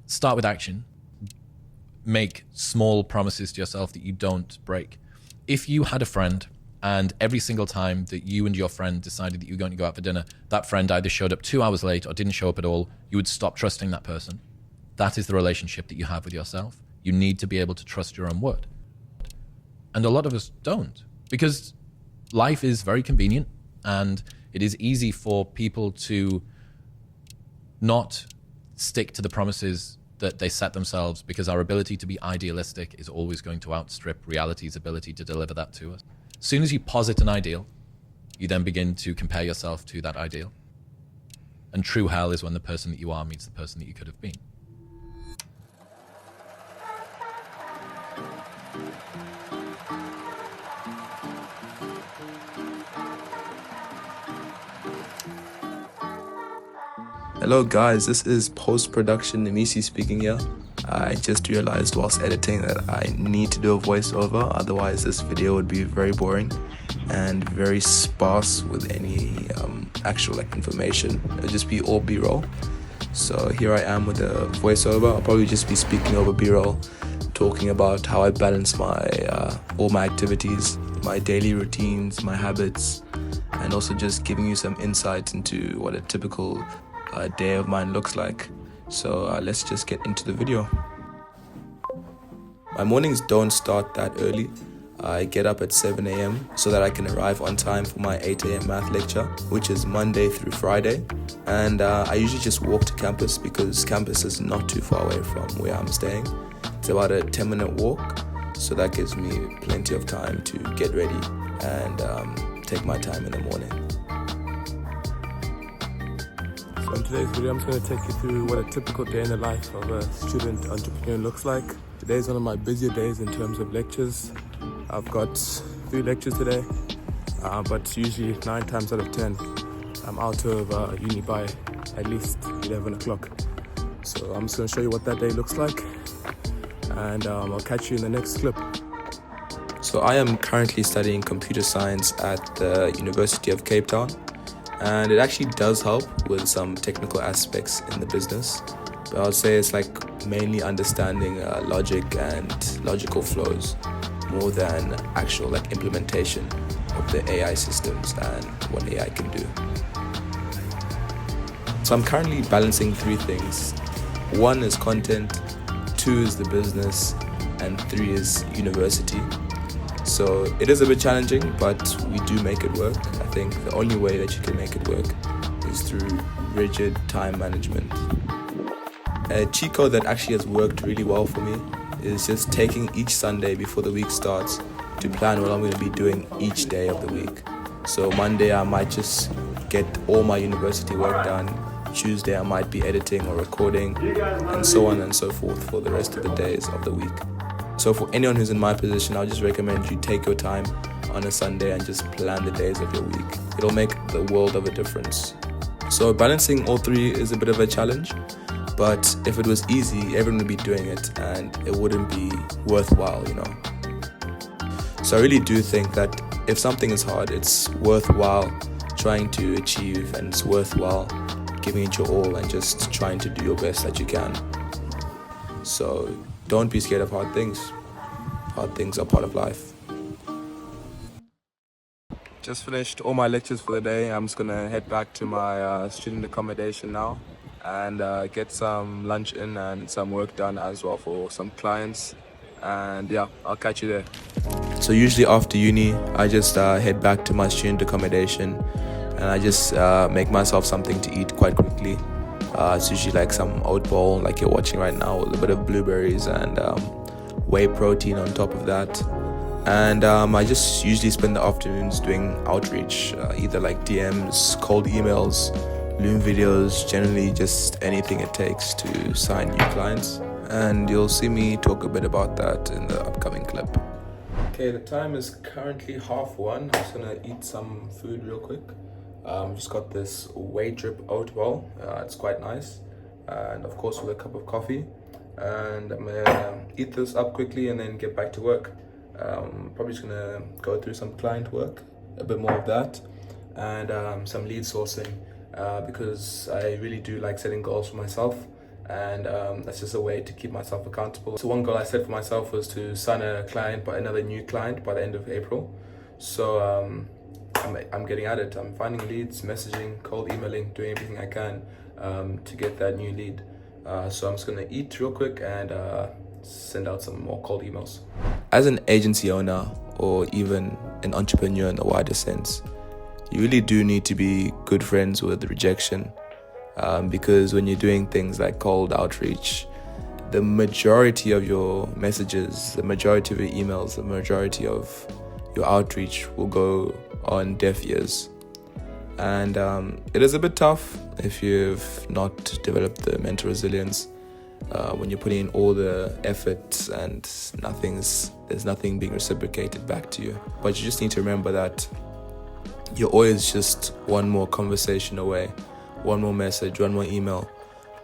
start with action. Make small promises to yourself that you don't break. If you had a friend and every single time that you and your friend decided that you were going to go out for dinner, that friend either showed up 2 hours late or didn't show up at all, you would stop trusting that person. That is the relationship that you have with yourself. You need to be able to trust your own word. And a lot of us don't, because life is very convenient and it is easy for people to not stick to the promises that they set themselves, because our ability to be idealistic is always going to outstrip reality's ability to deliver that to us. As soon as you posit an ideal, you then begin to compare yourself to that ideal. And true hell is when the person that you are meets the person that you could have been. Hello guys, this is post-production Nemisi speaking here. I just realized whilst editing that I need to do a voiceover, otherwise this video would be very boring and very sparse with any actual information. It'll just be all B-roll. So here I am with a voiceover. I'll probably just be speaking over B-roll, talking about how I balance my all my activities, my daily routines, my habits, and also just giving you some insight into what a typical day of mine looks like. So let's just get into the video. My mornings don't start that early. I get up at 7 a.m. so that I can arrive on time for my 8 a.m. math lecture, which is Monday through Friday. And I usually just walk to campus because campus is not too far away from where I'm staying. It's about a 10-minute walk, so that gives me plenty of time to get ready and take my time in the morning. So in today's video, I'm just going to take you through what a typical day in the life of a student entrepreneur looks like. Today is one of my busier days in terms of lectures. I've got 3 lectures today, but usually 9 times out of 10, I'm out of uni by at least 11 o'clock. So I'm just going to show you what that day looks like, and I'll catch you in the next clip. So I am currently studying computer science at the University of Cape Town. And it actually does help with some technical aspects in the business, but I would say it's like mainly understanding logic and logical flows more than actual like implementation of the AI systems and what AI can do. So I'm currently balancing 3 things. 1 is content, 2 is the business, and 3 is university. So it is a bit challenging, but we do make it work. I think the only way that you can make it work is through rigid time management. A cheat code that actually has worked really well for me is just taking each Sunday before the week starts to plan what I'm going to be doing each day of the week. So Monday I might just get all my university work done. Tuesday I might be editing or recording, and so on and so forth for the rest of the days of the week. So for anyone who's in my position, I'll just recommend you take your time on a Sunday and just plan the days of your week. It'll make the world of a difference. So balancing all 3 is a bit of a challenge, but if it was easy, everyone would be doing it and it wouldn't be worthwhile, you know. So I really do think that if something is hard, it's worthwhile trying to achieve, and it's worthwhile giving it your all and just trying to do your best that you can. So don't be scared of hard things. Hard things are part of life. Just finished all my lectures for the day. I'm just going to head back to my student accommodation now and get some lunch in and some work done as well for some clients. And yeah, I'll catch you there. So usually after uni, I just head back to my student accommodation and I just make myself something to eat quite quickly. It's usually like some oat bowl like you're watching right now with a bit of blueberries and whey protein on top of that. And I just usually spend the afternoons doing outreach, either like DMs, cold emails, Loom videos, generally just anything it takes to sign new clients. And you'll see me talk a bit about that in the upcoming clip. Okay, the time is currently 1:30. I'm just gonna eat some food real quick. Just got this whey drip oat bowl. It's quite nice, and of course with a cup of coffee. And I'm gonna eat this up quickly and then get back to work. Probably just gonna go through some client work, a bit more of that, and some lead sourcing because I really do like setting goals for myself, and that's just a way to keep myself accountable. So one goal I set for myself was to sign another new client by the end of April. So I'm getting at it. I'm finding leads, messaging, cold emailing, doing everything I can to get that new lead. So I'm just gonna eat real quick and send out some more cold emails. As an agency owner or even an entrepreneur in the wider sense, you really do need to be good friends with rejection, because when you're doing things like cold outreach, the majority of your messages, the majority of your emails, the majority of your outreach will go on deaf ears. And it is a bit tough if you've not developed the mental resilience when you're putting in all the effort and there's nothing being reciprocated back to you. But you just need to remember that you're always just one more conversation away, one more message, one more email.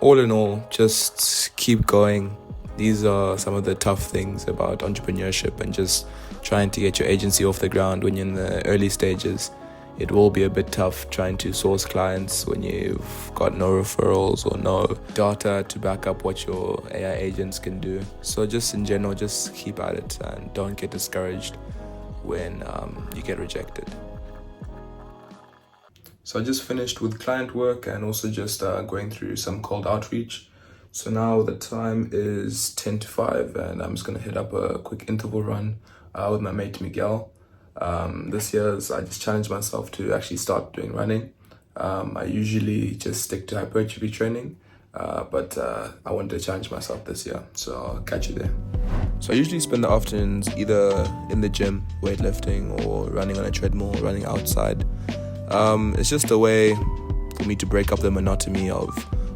All in all, just keep going. These are some of the tough things about entrepreneurship and just trying to get your agency off the ground when you're in the early stages. It will be a bit tough trying to source clients when you've got no referrals or no data to back up what your AI agents can do. So just in general, just keep at it and don't get discouraged when you get rejected. So I just finished with client work and also just going through some cold outreach. So now the time is 10 to 5 and I'm just going to hit up a quick interval run with my mate Miguel. This year I just challenged myself to actually start doing running. I usually just stick to hypertrophy training, but I wanted to challenge myself this year, so I'll catch you there. So I usually spend the afternoons either in the gym, weightlifting, or running on a treadmill, running outside. It's just a way for me to break up the monotony of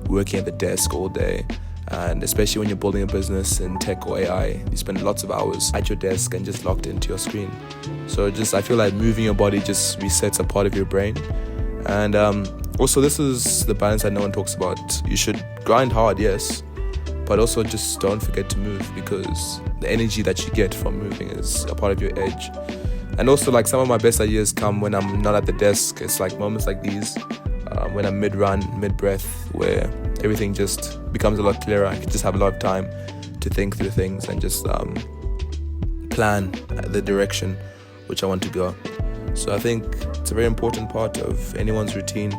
working at the desk all day. And especially when you're building a business in tech or AI, you spend lots of hours at your desk and just locked into your screen. So I feel like moving your body just resets a part of your brain. And also this is the balance that no one talks about. You should grind hard, yes, but also just don't forget to move, because the energy that you get from moving is a part of your edge. And also, like, some of my best ideas come when I'm not at the desk. It's like moments like these, when I'm mid-run, mid-breath, where everything just becomes a lot clearer. I can just have a lot of time to think through things and just plan the direction which I want to go. So I think it's a very important part of anyone's routine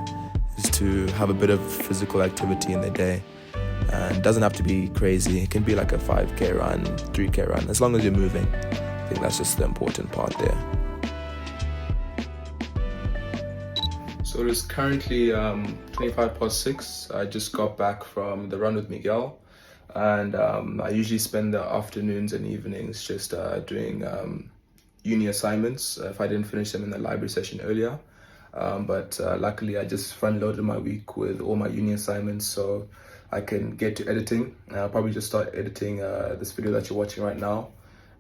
is to have a bit of physical activity in their day. And it doesn't have to be crazy. It can be like a 5K run, 3K run, as long as you're moving. I think that's just the important part there. So it is currently 25 past 6. I just got back from the run with Miguel, and I usually spend the afternoons and evenings just doing uni assignments if I didn't finish them in the library session earlier. But luckily I just front-loaded my week with all my uni assignments so I can get to editing. I'll probably just start editing this video that you're watching right now.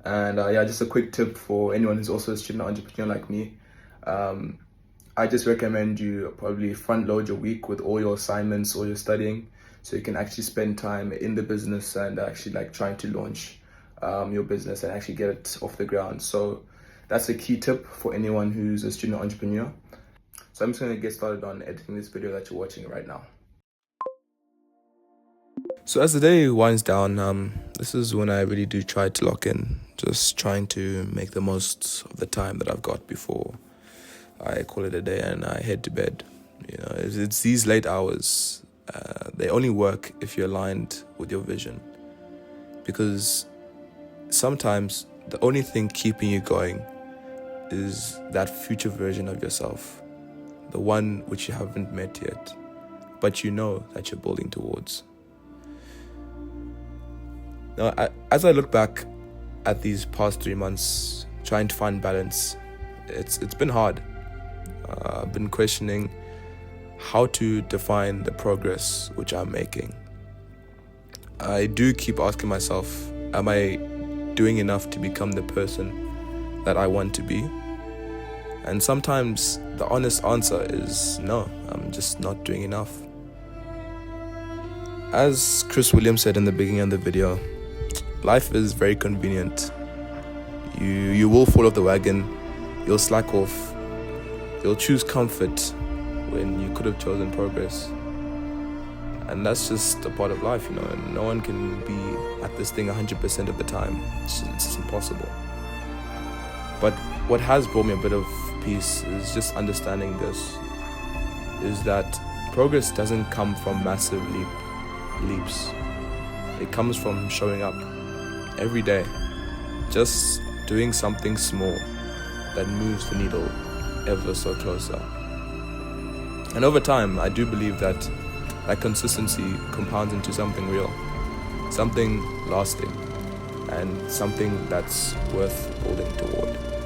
And yeah, just a quick tip for anyone who's also a student entrepreneur like me. I just recommend you probably front load your week with all your assignments, all your studying, so you can actually spend time in the business and actually like trying to launch your business and actually get it off the ground. So that's a key tip for anyone who's a student entrepreneur. So I'm just going to get started on editing this video that you're watching right now. So as the day winds down, this is when I really do try to lock in, just trying to make the most of the time that I've got before I call it a day and I head to bed. You know, it's these late hours. They only work if you're aligned with your vision, because sometimes the only thing keeping you going is that future version of yourself, the one which you haven't met yet, but you know that you're building towards. Now, as I look back at these past 3 months, trying to find balance, it's been hard. I've been questioning how to define the progress which I'm making. I do keep asking myself, am I doing enough to become the person that I want to be? And sometimes the honest answer is no, I'm just not doing enough. As Chris Williams said in the beginning of the video, life is very convenient. You will fall off the wagon, you'll slack off, you'll choose comfort when you could have chosen progress. And that's just a part of life, and no one can be at this thing 100% of the time. It's just impossible. But what has brought me a bit of peace is just understanding this, is that progress doesn't come from massive leaps. It comes from showing up every day, just doing something small that moves the needle ever so closer. And over time, I do believe that consistency compounds into something real, something lasting, and something that's worth building toward.